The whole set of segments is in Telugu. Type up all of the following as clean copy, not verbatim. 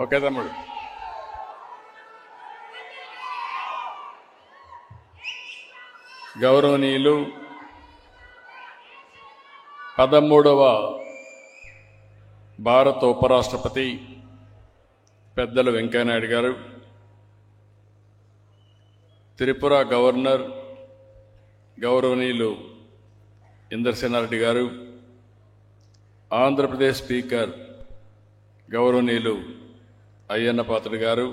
ఓకే తమ్ముడు. గౌరవనీయులు 13వ భారత ఉపరాష్ట్రపతి పెద్దలు వెంకయ్యనాయుడు గారు, త్రిపుర గవర్నర్ గౌరవనీయులు ఇంద్రసేనారెడ్డి గారు, ఆంధ్రప్రదేశ్ స్పీకర్ గౌరవనీయులు అయ్యన్న పాత్రుడు గారు,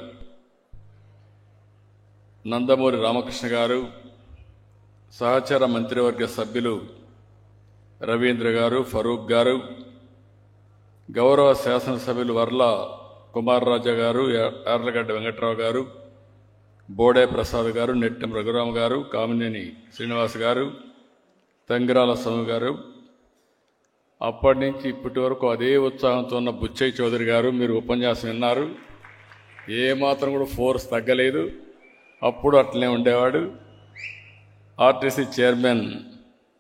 నందమూరి రామకృష్ణ గారు, సహచర మంత్రివర్గ సభ్యులు రవీంద్ర గారు, ఫరూక్ గారు, గౌరవ శాసనసభ్యులు వర్ల కుమార్ రాజా గారు, యార్లగడ్డ వెంకట్రావు గారు, బోడే ప్రసాద్ గారు, నెట్టెం రఘురామ గారు, కామినేని శ్రీనివాస్ గారు, తంగిరాల స్వామి గారు, అప్పటి నుంచి ఇప్పటి వరకు అదే ఉత్సాహంతో ఉన్న బుచ్చయ్య చౌదరి గారు, మీరు ఉపన్యాసం విన్నారు. ఏమాత్రం కూడా ఫోర్స్ తగ్గలేదు, అప్పుడు అట్లనే ఉండేవాడు. ఆర్టీసీ చైర్మన్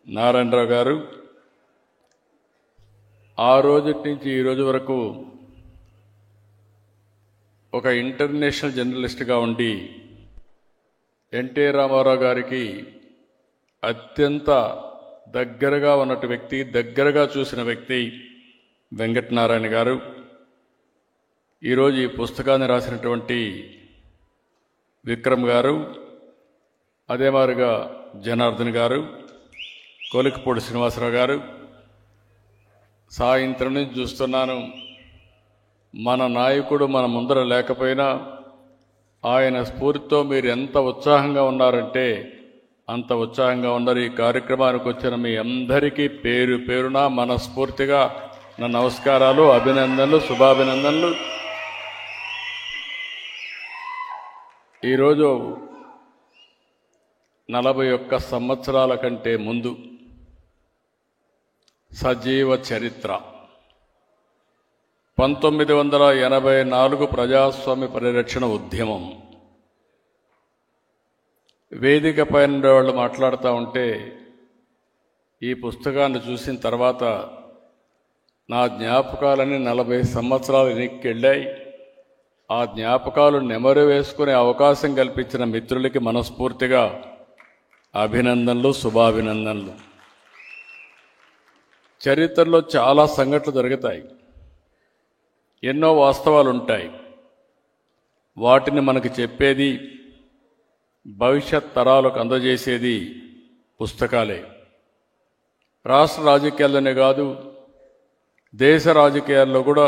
నారాయణరావు గారు, ఆ రోజు నుంచి ఈ రోజు వరకు ఒక ఇంటర్నేషనల్ జర్నలిస్ట్గా ఉండి ఎన్టీ రామారావు గారికి అత్యంత దగ్గరగా ఉన్నట్టు వ్యక్తి, దగ్గరగా చూసిన వ్యక్తి వెంకటనారాయణ గారు. ఈరోజు ఈ పుస్తకాన్ని రాసినటువంటి విక్రమ్ గారు, అదే మాదిరిగా జనార్దన్ గారు, కోలికపూడి శ్రీనివాసరావు గారు. సాయంత్రం నుంచి చూస్తున్నాను, మన నాయకుడు మన ముందర లేకపోయినా ఆయన స్ఫూర్తితో మీరు ఎంత ఉత్సాహంగా ఉన్నారంటే అంత ఉత్సాహంగా ఉన్నారు. ఈ కార్యక్రమానికి వచ్చిన మీ అందరికీ పేరు పేరున మనస్ఫూర్తిగా నా నమస్కారాలు, అభినందనలు, శుభాభినందనలు. ఈరోజు 41 సంవత్సరాల కంటే ముందు సజీవ చరిత్ర 1984 ప్రజాస్వామ్య పరిరక్షణ ఉద్యమం. వేదిక పైన వాళ్ళు మాట్లాడుతూ ఉంటే ఈ పుస్తకాన్ని చూసిన తర్వాత నా జ్ఞాపకాలన్నీ 40 సంవత్సరాలు వెనక్కెళ్ళాయి. ఆ జ్ఞాపకాలు నెమరు వేసుకునే అవకాశం కల్పించిన మిత్రులకి మనస్ఫూర్తిగా అభినందనలు, శుభాభినందనలు. చరిత్రలో చాలా సంఘటనలు జరుగుతాయి, ఎన్నో వాస్తవాలు ఉంటాయి. వాటిని మనకు చెప్పేది, భవిష్యత్ తరాలకు అందజేసేది పుస్తకాలే. రాష్ట్ర రాజకీయాల్లోనే కాదు, దేశ రాజకీయాల్లో కూడా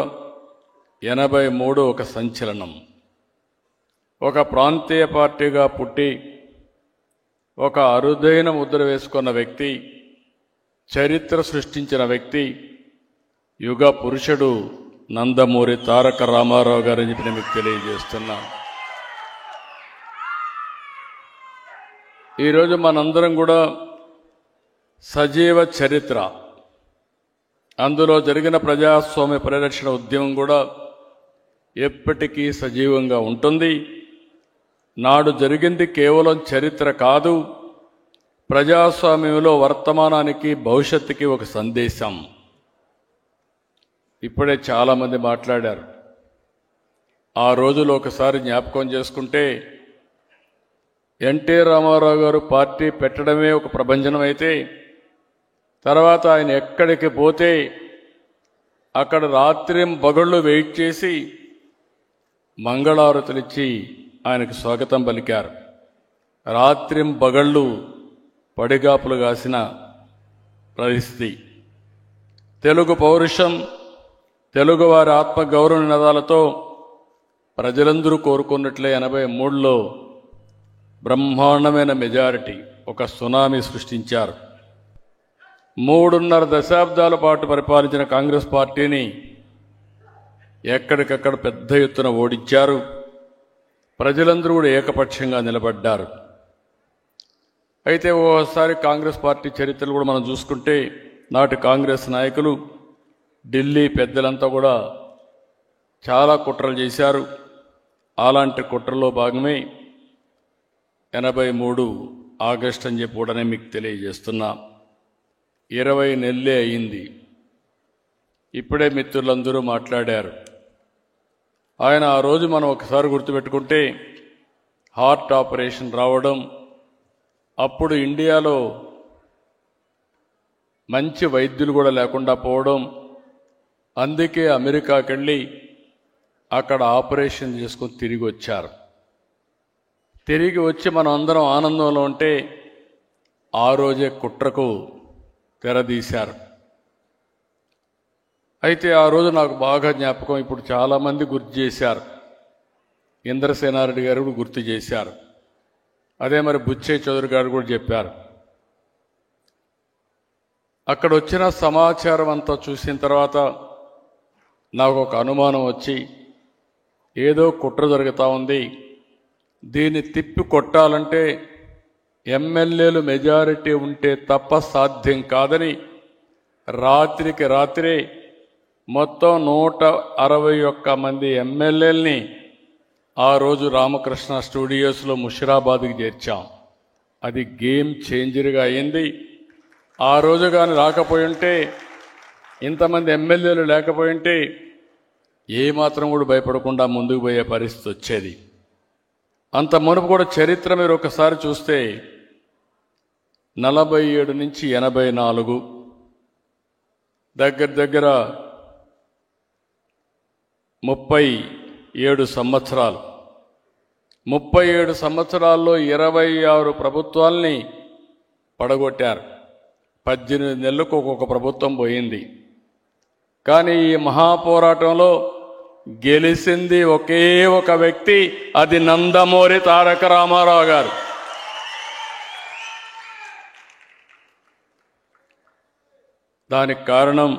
83 ఒక సంచలనం. ఒక ప్రాంతీయ పార్టీగా పుట్టి ఒక అరుదైన ముద్ర వేసుకున్న వ్యక్తి, చరిత్ర సృష్టించిన వ్యక్తి, యుగ పురుషుడు నందమూరి తారక రామారావు గారని చెప్పి మీకు తెలియజేస్తున్నా. ఈరోజు మనందరం కూడా సజీవ చరిత్ర, అందులో జరిగిన ప్రజాస్వామ్య పరిరక్షణ ఉద్యమం కూడా ఎప్పటికీ సజీవంగా ఉంటుంది. నాడు జరిగింది కేవలం చరిత్ర కాదు, ప్రజాస్వామ్యంలో వర్తమానానికి భవిష్యత్తుకి ఒక సందేశం. ఇప్పుడే చాలామంది మాట్లాడారు. ఆ రోజులు ఒకసారి జ్ఞాపకం చేసుకుంటే ఎన్టీ రామారావు గారు పార్టీ పెట్టడమే ఒక ప్రభంజనం అయితే, తర్వాత ఆయన ఎక్కడికి పోతే అక్కడ రాత్రింబగళ్ళు వెయిట్ చేసి మంగళారతులిచ్చి ఆయనకు స్వాగతం పలికారు. రాత్రింబగళ్ళు పడిగాపులు కాసిన పరిస్థితి. తెలుగు పౌరుషం, తెలుగువారి ఆత్మగౌరవ నినాదాలతో ప్రజలందరూ కోరుకున్నట్లే 83లో బ్రహ్మాండమైన మెజారిటీ, ఒక సునామీ సృష్టించారు. 3.5 దశాబ్దాల పాటు పరిపాలించిన కాంగ్రెస్ పార్టీని ఎక్కడికక్కడ పెద్ద ఎత్తున ఓడించారు. ప్రజలందరూ కూడా ఏకపక్షంగా నిలబడ్డారు. అయితే ఓసారి కాంగ్రెస్ పార్టీ చరిత్రలు కూడా మనం చూసుకుంటే, నాటి కాంగ్రెస్ నాయకులు, ఢిల్లీ పెద్దలంతా కూడా చాలా కుట్రలు చేశారు. అలాంటి కుట్రలో భాగమే 83 ఆగస్టు అని చెప్పి కూడా మీకు తెలియజేస్తున్నా. 20 నెలలే అయింది. ఇప్పుడే మిత్రులందరూ మాట్లాడారు. ఆయన ఆ రోజు మనం ఒకసారి గుర్తుపెట్టుకుంటే హార్ట్ ఆపరేషన్ రావడం, అప్పుడు ఇండియాలో మంచి వైద్యులు కూడా లేకుండా పోవడం, అందుకే అమెరికాకి వెళ్ళి అక్కడ ఆపరేషన్ చేసుకుని తిరిగి వచ్చారు. తిరిగి వచ్చి మనం అందరం ఆనందంలో ఉంటే ఆ రోజే కుట్రకు తెరదీశారు. అయితే ఆ రోజు నాకు బాగా జ్ఞాపకం, ఇప్పుడు చాలామంది గుర్తు చేశారు. ఇంద్రసేనారెడ్డి గారు కూడా గుర్తు చేశారు, అదే మరి బుచ్చయ్య చౌదరి గారు కూడా చెప్పారు. అక్కడ వచ్చిన సమాచారం అంతా చూసిన తర్వాత నాకు ఒక అనుమానం వచ్చి, ఏదో కుట్ర జరుగుతూ ఉంది, దీన్ని తిప్పి కొట్టాలంటే ఎమ్మెల్యేలు మెజారిటీ ఉంటే తప్ప సాధ్యం కాదని రాత్రికి రాత్రే మొత్తం 161 మంది ఎమ్మెల్యేలని ఆ రోజు రామకృష్ణ స్టూడియోస్లో ముషిరాబాద్కి చేర్చాం. అది గేమ్ చేంజర్గా అయింది. ఆ రోజు కానీ రాకపోయి ఉంటే, ఇంతమంది ఎమ్మెల్యేలు లేకపోయి ఉంటే ఏమాత్రం కూడా భయపడకుండా ముందుకు పోయే పరిస్థితి వచ్చేది. అంత మునుపు కూడా చరిత్ర మీరు ఒకసారి చూస్తే 47 నుంచి 84 దగ్గర 37 సంవత్సరాలు. 37 సంవత్సరాల్లో 26 ప్రభుత్వాల్ని పడగొట్టారు. 18 నెలలకు ఒక్కొక్క ప్రభుత్వం పోయింది. కానీ ఈ మహాపోరాటంలో గెలిచింది ఒకే ఒక వ్యక్తి, అది నందమూరి తారక రామారావు గారు. దానికి కారణం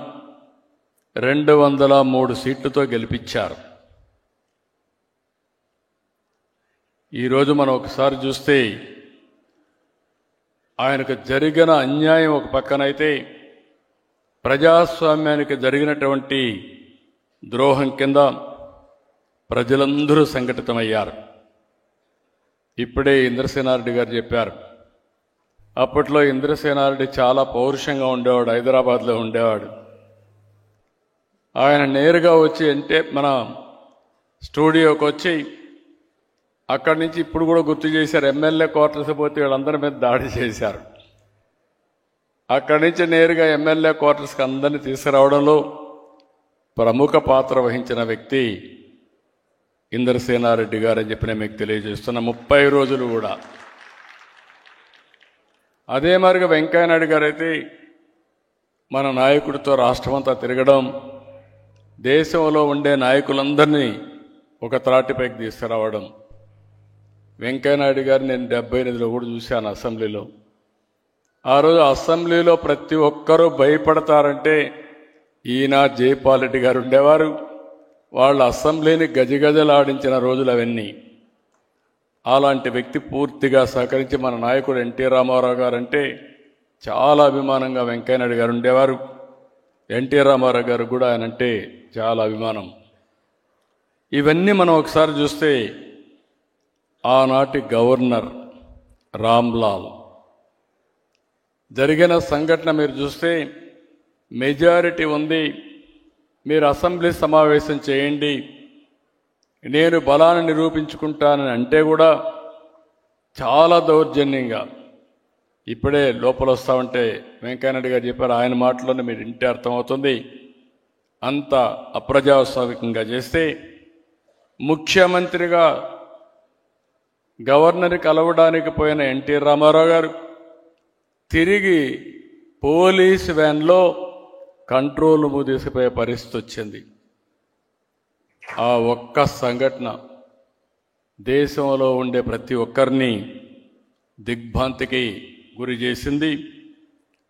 203 సీట్లతో గెలిపించారు. ఈరోజు మనం ఒకసారి చూస్తే ఆయనకు జరిగిన అన్యాయం ఒక పక్కనైతే, ప్రజాస్వామ్యానికి జరిగినటువంటి ద్రోహం కింద ప్రజలందరూ సంఘటితమయ్యారు. ఇప్పుడే ఇంద్రసేనారెడ్డి గారు చెప్పారు, అప్పట్లో ఇంద్రసేనారెడ్డి చాలా పౌరుషంగా ఉండేవాడు, హైదరాబాద్లో ఉండేవాడు. ఆయన నేరుగా వచ్చి అంటే మన స్టూడియోకి వచ్చి అక్కడి నుంచి ఇప్పుడు కూడా గుర్తు చేశారు, ఎమ్మెల్యే క్వార్టర్స్ పోతే వీళ్ళందరి మీద దాడి చేశారు. అక్కడి నుంచి నేరుగా ఎమ్మెల్యే క్వార్టర్స్కి అందరినీ తీసుకురావడంలో ప్రముఖ పాత్ర వహించిన వ్యక్తి ఇంద్రసేనారెడ్డి గారు అని చెప్పి నేను మీకు తెలియజేస్తున్న. 30 రోజులు కూడా అదే మరిగా వెంకయ్యనాయుడు గారు అయితే మన నాయకుడితో రాష్ట్రమంతా తిరగడం, దేశంలో ఉండే నాయకులందరినీ ఒక త్రాటిపైకి తీసుకురావడం. వెంకయ్యనాయుడు గారు నేను 78లో కూడా చూశాను అసెంబ్లీలో. ఆ రోజు అసెంబ్లీలో ప్రతి ఒక్కరూ భయపడతారంటే ఈయన జైపాల్ రెడ్డి గారు ఉండేవారు. వాళ్ళ అసెంబ్లీని గజగజలాడించిన రోజులు అవన్నీ. అలాంటి వ్యక్తి పూర్తిగా సహకరించి మన నాయకుడు ఎన్టీ రామారావు గారు అంటే చాలా అభిమానంగా వెంకయ్యనాయుడు గారు ఉండేవారు. ఎన్టీ రామారావు గారు కూడా ఆయన అంటే చాలా అభిమానం. ఇవన్నీ మనం ఒకసారి చూస్తే ఆనాటి గవర్నర్ రామ్లాల్ జరిగిన సంఘటన మీరు చూస్తే, మెజారిటీ ఉంది, మీరు అసెంబ్లీ సమావేశం చేయండి, నేను బలాన్ని నిరూపించుకుంటానని అంటే కూడా చాలా దౌర్జన్యంగా, ఇప్పుడే లోపల వస్తామంటే వెంకయ్యనాయుడు గారు చెప్పారు, ఆయన మాటలోనే మీరు ఇంటే అర్థమవుతుంది, అంత అప్రజాస్వామికంగా చేస్తే ముఖ్యమంత్రిగా గవర్నర్ని కలవడానికి పోయిన ఎన్టీ రామారావు గారు తిరిగి పోలీసు వ్యాన్లో కంట్రోల్ తీసుకుపోయే పరిస్థితి వచ్చింది. ఆ ఒక్క సంఘటన దేశంలో ఉండే ప్రతి ఒక్కరిని దిగ్భ్రాంతికి గురి చేసింది.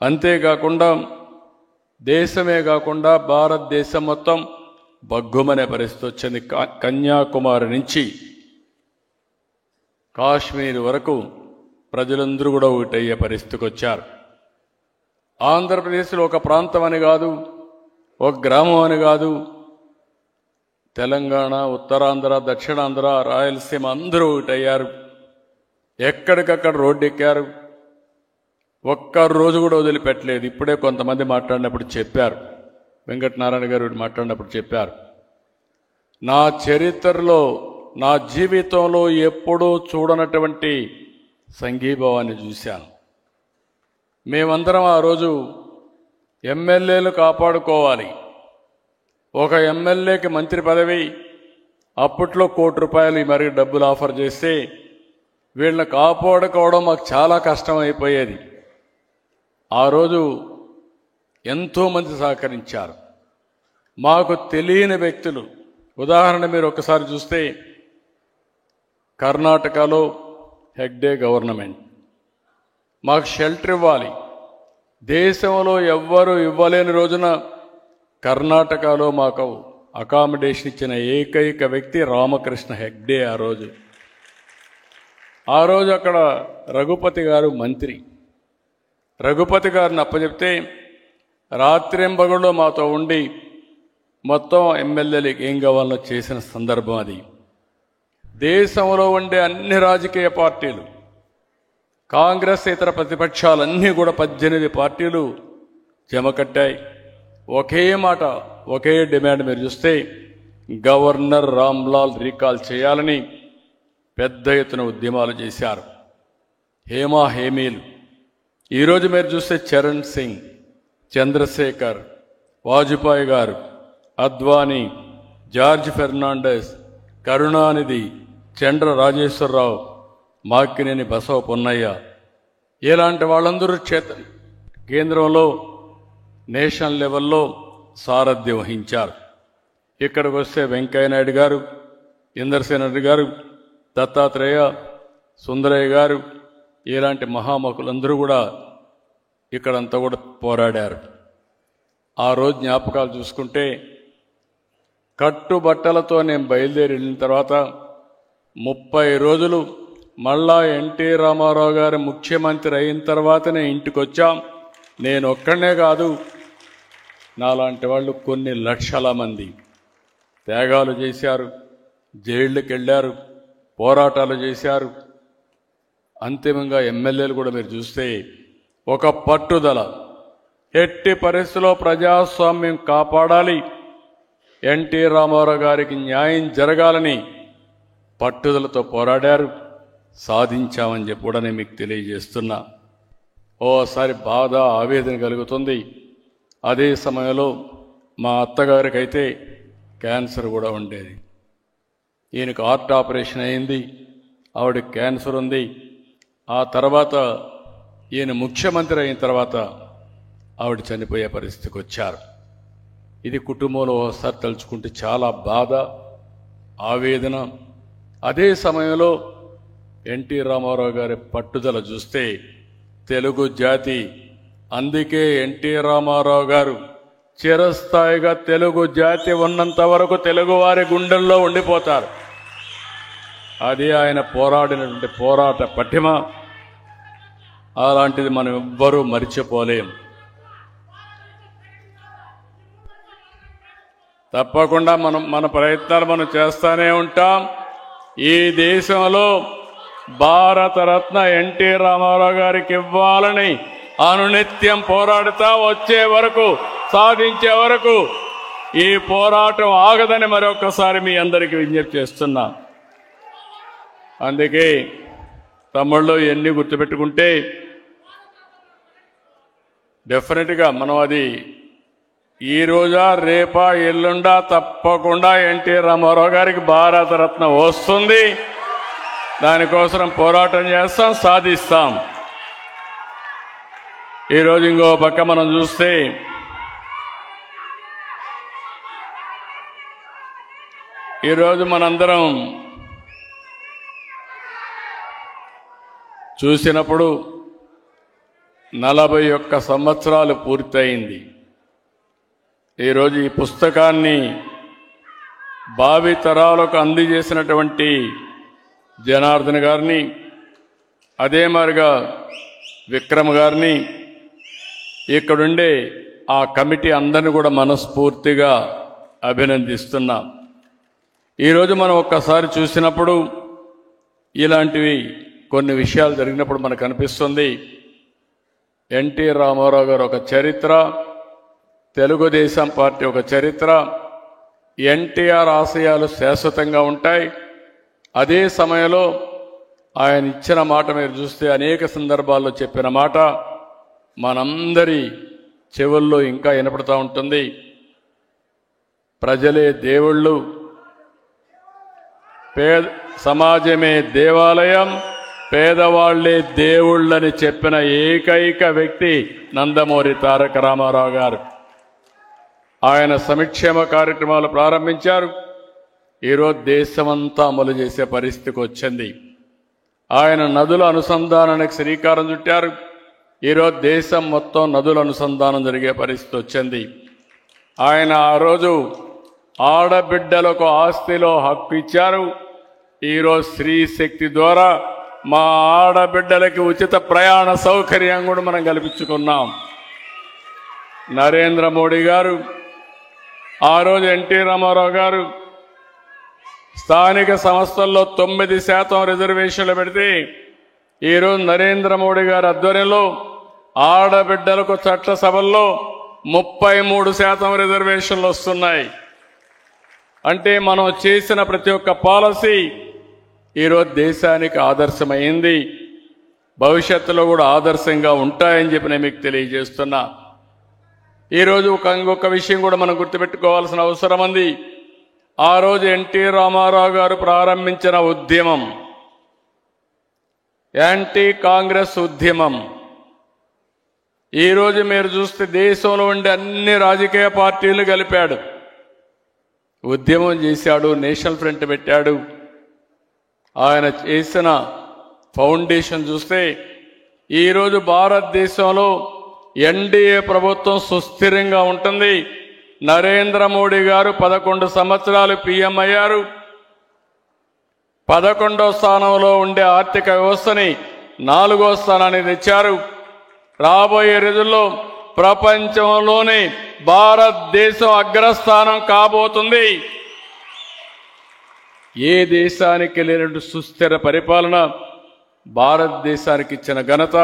అంతేకాకుండా దేశమే కాకుండా భారతదేశం మొత్తం బగ్గుమనే పరిస్థితి వచ్చింది. కన్యాకుమారి నుంచి కాశ్మీర్ వరకు ప్రజలందరూ కూడా ఒకటయ్యే పరిస్థితికి వచ్చారు. ఆంధ్రప్రదేశ్లో ఒక ప్రాంతం అని కాదు, ఒక గ్రామం అని కాదు, తెలంగాణ, ఉత్తరాంధ్ర, దక్షిణాంధ్ర, రాయలసీమ అందరూ ఒకటయ్యారు. ఎక్కడికక్కడ రోడ్డు ఎక్కారు. ఒక్క రోజు కూడా వదిలిపెట్టలేదు. ఇప్పుడే కొంతమంది మాట్లాడినప్పుడు చెప్పారు, వెంకటనారాయణ గారు మాట్లాడినప్పుడు చెప్పారు, నా చరిత్రలో నా జీవితంలో ఎప్పుడూ చూడనటువంటి సంఘీభావాన్ని చూశాను. మేమందరం ఆ రోజు ఎమ్మెల్యేలు కాపాడుకోవాలి. ఒక ఎమ్మెల్యేకి మంత్రి పదవి అప్పట్లో ₹1 కోటి మరి డబ్బులు ఆఫర్ చేస్తే వీళ్ళని కాపాడుకోవడం మాకు చాలా కష్టం అయిపోయేది. ఆ రోజు ఎంతోమంది సహకరించారు. మాకు తెలియని వ్యక్తులు, ఉదాహరణ మీరు ఒకసారి చూస్తే కర్ణాటకలో హెగ్డే గవర్నమెంట్ మాకు షెల్టర్ ఇవ్వాలి, దేశంలో ఎవ్వరూ ఇవ్వలేని రోజున కర్ణాటకలో మాకు అకామిడేషన్ ఇచ్చిన ఏకైక వ్యక్తి రామకృష్ణ హెగ్డే. ఆ రోజు అక్కడ రఘుపతి గారు మంత్రి. రఘుపతి గారిని అప్పచెప్తే రాత్రింబగళ్ళు మాతో ఉండి మొత్తం ఎమ్మెల్యేలకు ఏం కావాలో చేసిన సందర్భం అది. దేశంలో ఉండే అన్ని రాజకీయ పార్టీలు, కాంగ్రెస్ ఇతర ప్రతిపక్షాలన్నీ కూడా 18 పార్టీలు జమ కట్టాయి. ఒకే మాట, ఒకే డిమాండ్. మీరు చూస్తే గవర్నర్ రామ్లాల్ రీకాల్ చేయాలని పెద్ద ఎత్తున ఉద్యమాలు చేశారు. హేమా హేమీలు. ఈరోజు మీరు చూస్తే చరణ్ సింగ్, చంద్రశేఖర్, వాజ్పేయి గారు, అద్వానీ, జార్జ్ ఫెర్నాండెస్, కరుణానిధి, చండ్ర రాజేశ్వరరావు, మాకినేని బసవ పొన్నయ్య, ఇలాంటి వాళ్ళందరూ కేంద్రంలో నేషనల్ లెవెల్లో సారథ్యం వహించారు. ఇక్కడికి వస్తే వెంకయ్యనాయుడు గారు, ఇందర్సేన్ రెడ్డి గారు, దత్తాత్రేయ, సుందరయ్య గారు, ఇలాంటి మహామకులందరూ కూడా ఇక్కడంతా కూడా పోరాడారు. ఆ రోజు జ్ఞాపకాలు చూసుకుంటే కట్టుబట్టలతో నేను బయలుదేరి వెళ్ళిన తర్వాత 30 రోజులు మళ్ళా ఎన్టీ రామారావు గారు ముఖ్యమంత్రి అయిన తర్వాతనే ఇంటికి వచ్చాం. నేను ఒక్కడనే కాదు, నాలాంటి వాళ్ళు కొన్ని లక్షల మంది త్యాగాలు చేశారు, జైళ్ళకి వెళ్ళారు, పోరాటాలు చేశారు. అంతిమంగా ఎమ్మెల్యేలు కూడా మీరు చూస్తే ఒక పట్టుదల, ఎట్టి పరిస్థితిలో ప్రజాస్వామ్యం కాపాడాలి, ఎన్టీ రామారావు గారికి న్యాయం జరగాలని పట్టుదలతో పోరాడారు. సాధించామని చెప్పి కూడా నేను మీకు తెలియజేస్తున్నా. ఓసారి బాధ, ఆవేదన కలుగుతుంది. అదే సమయంలో మా అత్తగారికైతే క్యాన్సర్ కూడా ఉండేది. ఈయనకు హార్ట్ ఆపరేషన్ అయింది, ఆవిడకి క్యాన్సర్ ఉంది. ఆ తర్వాత ఈయన ముఖ్యమంత్రి అయిన తర్వాత ఆవిడ చనిపోయే పరిస్థితికి వచ్చారు. ఇది కుటుంబంలో ఒకసారి తలుచుకుంటే చాలా బాధ, ఆవేదన. అదే సమయంలో ఎన్టీ రామారావు గారి పట్టుదల చూస్తే తెలుగు జాతి, అందుకే ఎన్టీ రామారావు గారు చిరస్థాయిగా తెలుగు జాతి ఉన్నంత వరకు తెలుగువారి గుండెల్లో ఉండిపోతారు. అది ఆయన పోరాడినటువంటి పోరాట పటిమ. అలాంటిది మనం ఎవ్వరూ మరిచిపోలేం. తప్పకుండా మన ప్రయత్నాలు మనం చేస్తూనే ఉంటాం. ఈ దేశంలో భారతరత్న ఎన్టీ రామారావు గారికి ఇవ్వాలని అనునిత్యం పోరాడుతా వచ్చే వరకు, సాధించే వరకు ఈ పోరాటం ఆగదని మరొకసారి మీ అందరికీ విజ్ఞప్తి చేస్తున్నా. అందుకే తమ్ముళ్ళు ఎన్ని గుర్తుపెట్టుకుంటే డెఫినెట్గా మనం అది ఈ రోజా రేపా ఎల్లుండా తప్పకుండా ఎన్టీ రామారావు గారికి భారతరత్న వస్తుంది. దానికోసం పోరాటం చేస్తాం, సాధిస్తాం. ఈరోజు ఇంకో పక్క మనం చూస్తే ఈరోజు మనందరం చూసినప్పుడు 41 సంవత్సరాలు పూర్తయింది. ఈరోజు ఈ పుస్తకాన్ని భావితరాలకు అందజేసినటువంటి జనార్దన్ గారిని, అదే మాదిరిగా విక్రమ్ గారిని, ఇక్కడుండే ఆ కమిటీ అందరిని కూడా మనస్ఫూర్తిగా అభినందిస్తున్నాం. ఈరోజు మనం ఒక్కసారి చూసినప్పుడు ఇలాంటివి కొన్ని విషయాలు జరిగినప్పుడు మనకు అనిపిస్తుంది ఎన్టీ రామారావు గారు ఒక చరిత్ర, తెలుగుదేశం పార్టీ ఒక చరిత్ర, ఎన్టీఆర్ ఆశయాలు శాశ్వతంగా ఉంటాయి. అదే సమయంలో ఆయన ఇచ్చిన మాట మీరు చూస్తే అనేక సందర్భాల్లో చెప్పిన మాట మనందరి చెవుల్లో ఇంకా వినపడుతూ ఉంటుంది. ప్రజలే దేవుళ్ళు, సమాజమే దేవాలయం, పేదవాళ్లే దేవుళ్ళని చెప్పిన ఏకైక వ్యక్తి నందమూరి తారక రామారావు గారు. ఆయన సంక్షేమ కార్యక్రమాలు ప్రారంభించారు. ఈరోజు దేశమంతా అమలు చేసే పరిస్థితికి వచ్చింది. ఆయన నదుల అనుసంధానానికి శ్రీకారం చుట్టారు. ఈరోజు దేశం మొత్తం నదుల అనుసంధానం జరిగే పరిస్థితి వచ్చింది. ఆయన ఆ రోజు ఆడబిడ్డలకు ఆస్తిలో హక్కు ఇచ్చారు. ఈరోజు స్త్రీ శక్తి ద్వారా మా ఆడబిడ్డలకి ఉచిత ప్రయాణ సౌకర్యం కూడా మనం కల్పించుకున్నాం. నరేంద్ర మోడీ గారు, ఆ రోజు ఎన్టీ రామారావు గారు స్థానిక సంస్థల్లో 9% రిజర్వేషన్లు పెడితే ఈరోజు నరేంద్ర మోడీ గారి ఆధ్వర్యంలో ఆడబిడ్డలకు చట్టసభల్లో 33% రిజర్వేషన్లు వస్తున్నాయి. అంటే మనం చేసిన ప్రతి ఒక్క పాలసీ ఈరోజు దేశానికి ఆదర్శమైంది. భవిష్యత్తులో కూడా ఆదర్శంగా ఉంటాయని చెప్పి నేను మీకు తెలియజేస్తున్నా. ఈరోజు ఇంకొక విషయం కూడా మనం గుర్తుపెట్టుకోవాల్సిన అవసరం ఉంది. ఆ రోజు ఎన్టీ రామారావు గారు ప్రారంభించిన ఉద్యమం యాంటీ కాంగ్రెస్ ఉద్యమం. ఈరోజు మీరు చూస్తే దేశంలో ఉండే అన్ని రాజకీయ పార్టీలు కలిపాడు, ఉద్యమం చేశాడు, నేషనల్ ఫ్రంట్ పెట్టాడు. ఆయన చేసిన ఫౌండేషన్ చూస్తే ఈరోజు భారతదేశంలో ఎన్డీఏ ప్రభుత్వం సుస్థిరంగా ఉంటుంది. నరేంద్ర మోడీ గారు 11 సంవత్సరాలు పీఎం అయ్యారు. 11వ స్థానంలో ఉండే ఆర్థిక వ్యవస్థని 4వ స్థానాన్ని తెచ్చారు. రాబోయే రోజుల్లో ప్రపంచంలోనే భారతదేశం అగ్రస్థానం కాబోతుంది. ఏ దేశానికి లేనట్టు సుస్థిర పరిపాలన భారతదేశానికి ఇచ్చిన ఘనత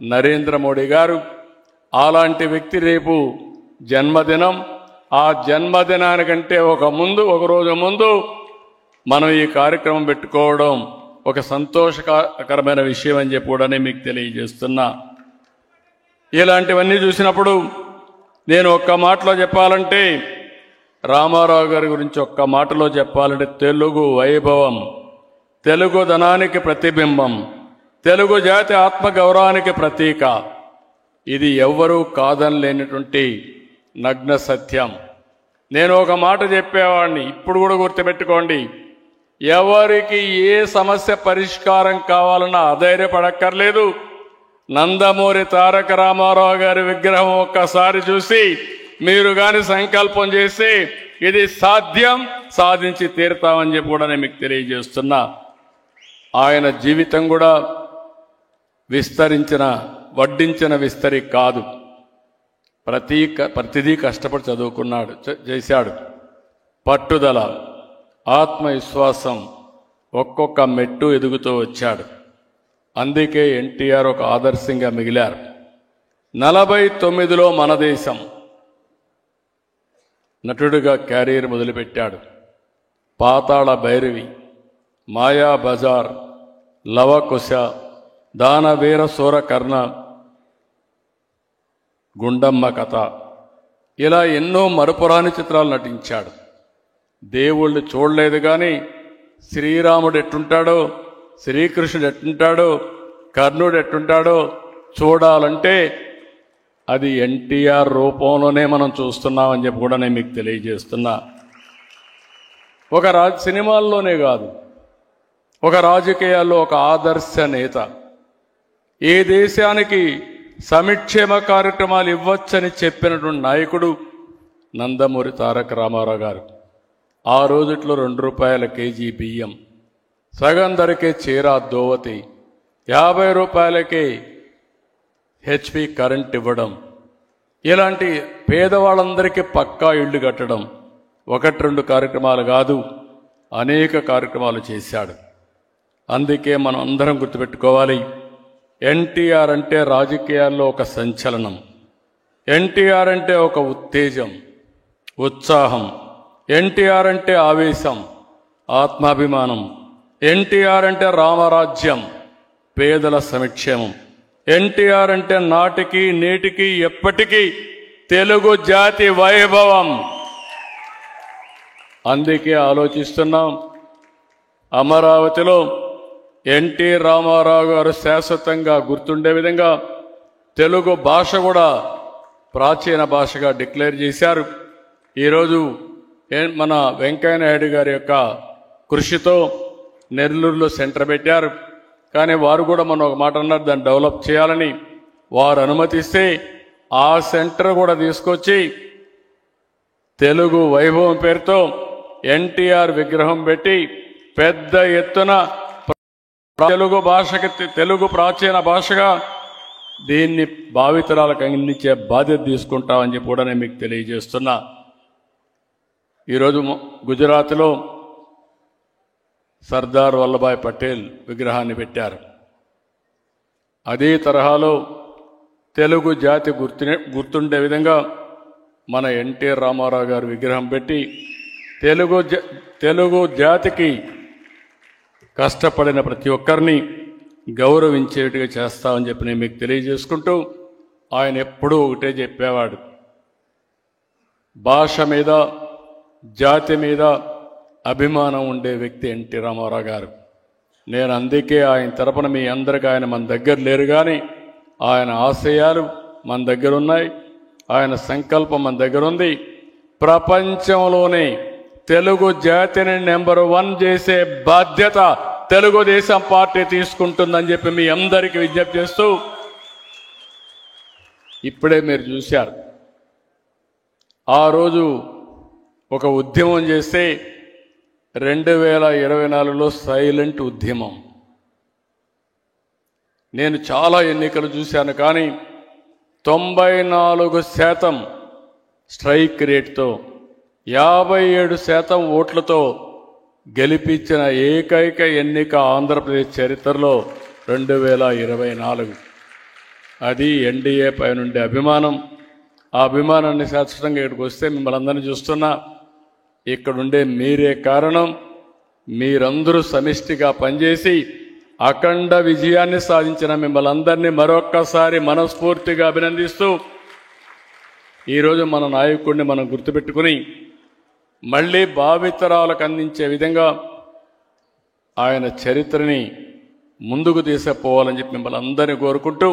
నరేంద్ర మోడీ గారు. అలాంటి వ్యక్తి రేపు జన్మదినం. ఆ జన్మదినానికంటే ఒక రోజు ముందు మనం ఈ కార్యక్రమం పెట్టుకోవడం ఒక సంతోషకరమైన విషయం అని చెప్పి కూడా మీకు తెలియజేస్తున్నా. ఇలాంటివన్నీ చూసినప్పుడు నేను ఒక్క మాటలో చెప్పాలంటే, రామారావు గారి గురించి ఒక్క మాటలో చెప్పాలంటే, తెలుగు వైభవం, తెలుగుదనానికి ప్రతిబింబం, తెలుగు జాతి ఆత్మగౌరవానికి ప్రతీక. ఇది ఎవ్వరూ కాదనలేనటువంటి నగ్న సత్యం. నేను ఒక మాట చెప్పేవాడిని, ఇప్పుడు కూడా గుర్తుపెట్టుకోండి. ఎవరికి ఏ సమస్య పరిష్కారం కావాలన్నా అధైర్యపడక్కర్లేదు. నందమూరి తారక రామారావు గారి విగ్రహం ఒక్కసారి చూసి మీరు గాని సంకల్పం చేసి ఇది సాధ్యం, సాధించి తీరుతామని చెప్పి కూడా నేను మీకు తెలియజేస్తున్నా. ఆయన జీవితం కూడా వడ్డించిన విస్తరి కాదు. ప్రతిదీ కష్టపడి చదువుకున్నాడు, చేశాడు. పట్టుదల, ఆత్మవిశ్వాసం, ఒక్కొక్క మెట్టు ఎదుగుతూ వచ్చాడు. అందుకే ఎన్టీఆర్ ఒక ఆదర్శంగా మిగిలారు. 49లో మన దేశం నటుడిగా క్యారియర్ మొదలుపెట్టాడు. పాతాళ భైరవి, మాయా బజార్, లవకుశ, దానవీర సూరకర్ణ, గుండమ్మ కథ, ఇలా ఎన్నో మరుపురాని చిత్రాలు నటించాడు. దేవుళ్ళు చూడలేదు కానీ శ్రీరాముడు ఎట్టుంటాడో, శ్రీకృష్ణుడు ఎట్టుంటాడో, కర్ణుడు ఎట్టుంటాడో చూడాలంటే అది ఎన్టీఆర్ రూపంలోనే మనం చూస్తున్నామని చెప్పి కూడా నేను మీకు తెలియజేస్తున్నా. సినిమాల్లోనే కాదు, ఒక రాజకీయాల్లో ఒక ఆదర్శ నేత. ఏ దేశానికి సంక్షేమ కార్యక్రమాలు ఇవ్వచ్చని చెప్పినటువంటి నాయకుడు నందమూరి తారక రామారావు గారు. ఆ రోజుట్లో 2 రూపాయల కేజీ బియ్యం, సగం ధరకే చీర దోవతి, 50 రూపాయలకే హెచ్పి కరెంట్ ఇవ్వడం, ఇలాంటి పేదవాళ్ళందరికీ పక్కా ఇళ్లు కట్టడం 1-2 కార్యక్రమాలు కాదు, అనేక కార్యక్రమాలు చేశాడు. అందుకే మనం అందరం గుర్తుపెట్టుకోవాలి, ఎన్టీఆర్ అంటే రాజకీయాల్లో ఒక సంచలనం. ఎన్టీఆర్ అంటే ఒక ఉత్తేజం, ఉత్సాహం. ఎన్టీఆర్ అంటే ఆవేశం, ఆత్మాభిమానం. ఎన్టీఆర్ అంటే రామరాజ్యం, పేదల సంక్షేమం. ఎన్టీఆర్ అంటే నాటికి నేటికి ఎప్పటికీ తెలుగు జాతి వైభవం. అందుకే ఆలోచిస్తున్నాం, అమరావతిలో ఎన్టీ రామారావు గారు శాశ్వతంగా గుర్తుండే విధంగా తెలుగు భాష కూడా ప్రాచీన భాషగా డిక్లేర్ చేశారు. ఈరోజు మన వెంకయ్య నాయుడు గారి యొక్క కృషితో నెల్లూరులో సెంటర్ పెట్టారు. కానీ వారు కూడా మనం ఒక మాట అన్నారు, దాన్ని డెవలప్ చేయాలని. వారు అనుమతిస్తే ఆ సెంటర్ కూడా తీసుకొచ్చి తెలుగు వైభవం పేరుతో ఎన్టీఆర్ విగ్రహం పెట్టి పెద్ద ఎత్తున తెలుగు భాషకి, తెలుగు ప్రాచీన భాషగా దీన్ని భావితరాలకు అందించే బాధ్యత తీసుకుంటామని చెప్పి కూడా నేను మీకు తెలియజేస్తున్నా. ఈరోజు గుజరాత్లో సర్దార్ వల్లభాయ్ పటేల్ విగ్రహాన్ని పెట్టారు. అదే తరహాలో తెలుగు జాతి గుర్తుండే విధంగా మన ఎన్టీ రామారావు గారు విగ్రహం పెట్టి తెలుగు జాతికి కష్టపడిన ప్రతి ఒక్కరిని గౌరవించేట్టుగా చేస్తామని చెప్పి నేను మీకు తెలియజేసుకుంటూ, ఆయన ఎప్పుడూ ఒకటే చెప్పేవాడు, భాష మీద జాతి మీద అభిమానం ఉండే వ్యక్తి ఎన్టీ రామారావు గారు. నేను అందుకే ఆయన తరపున మీ అందరికీ, ఆయన మన దగ్గర లేరు కానీ ఆయన ఆశయాలు మన దగ్గర ఉన్నాయి, ఆయన సంకల్పం మన దగ్గర ఉంది. ప్రపంచంలోనే తెలుగు జాతిని నెంబర్ 1 చేసే బాధ్యత తెలుగుదేశం పార్టీ తీసుకుంటుందని చెప్పి మీ అందరికీ విజ్ఞప్తి చేస్తూ, ఇప్పుడే మీరు చూశారు, ఆ రోజు ఒక ఉద్యమం చేస్తే 2024లో సైలెంట్ ఉద్యమం. నేను చాలా ఎన్నికలు చూశాను కానీ 94% స్ట్రైక్ రేట్తో 57% ఓట్లతో గెలిపించిన ఏకైక ఎన్నిక ఆంధ్రప్రదేశ్ చరిత్రలో 2024. అది ఎన్డీఏ పై నుండి అభిమానం. ఆ అభిమానాన్ని శాశ్వతంగా ఇక్కడికి వస్తే మిమ్మల్ని అందరినీ చూస్తున్నా, ఇక్కడుండే మీరే కారణం. మీరందరూ సమిష్టిగా పనిచేసి అఖండ విజయాన్ని సాధించిన మిమ్మల్ని అందరినీ మరొక్కసారి మనస్ఫూర్తిగా అభినందిస్తూ, ఈరోజు మన నాయకుడిని మనం గుర్తుపెట్టుకుని మళ్ళీ భావితరాలకు అందించే విధంగా ఆయన చరిత్రని ముందుకు తీసుకుపోవాలని చెప్పి మిమ్మల్ని అందరినీ కోరుకుంటూ,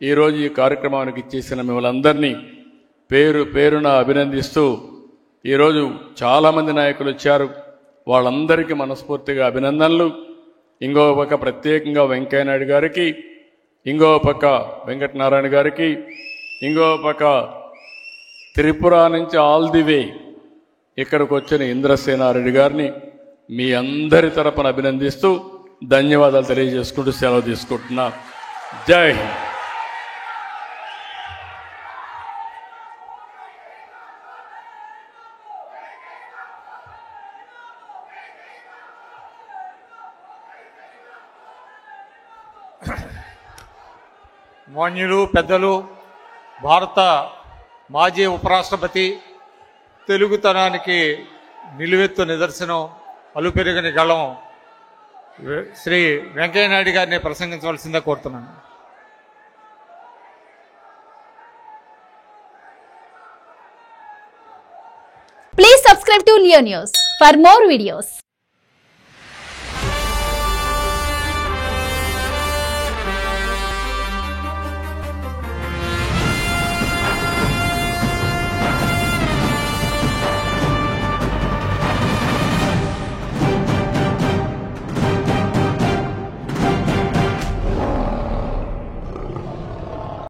ఈరోజు ఈ కార్యక్రమానికి ఇచ్చేసిన మిమ్మల్ని అందరినీ పేరు పేరున అభినందిస్తూ, ఈరోజు చాలామంది నాయకులు వచ్చారు, వాళ్ళందరికీ మనస్ఫూర్తిగా అభినందనలు. ఇంకో పక్క ప్రత్యేకంగా వెంకయ్య నాయుడు గారికి, ఇంకో పక్క వెంకటనారాయణ గారికి, ఇంకో పక్క త్రిపుర నుంచి ఆల్ ది వే ఇక్కడికి వచ్చిన ఇంద్రసేనారెడ్డి గారిని మీ అందరి తరపున అభినందిస్తూ ధన్యవాదాలు తెలియజేసుకుంటూ సెలవు తీసుకుంటున్నా. జై హింద్. మాన్యులు, పెద్దలు, భారత మాజీ ఉపరాష్ట్రపతి, తెలుగుతనానికి నిలువెత్తు నిదర్శనం, అలుపెరుగని గళం శ్రీ వెంకయ్య నాయుడు గారిని ప్రసంగించవలసిందే కోరుతున్నాను. Please subscribe to Leo News for more videos.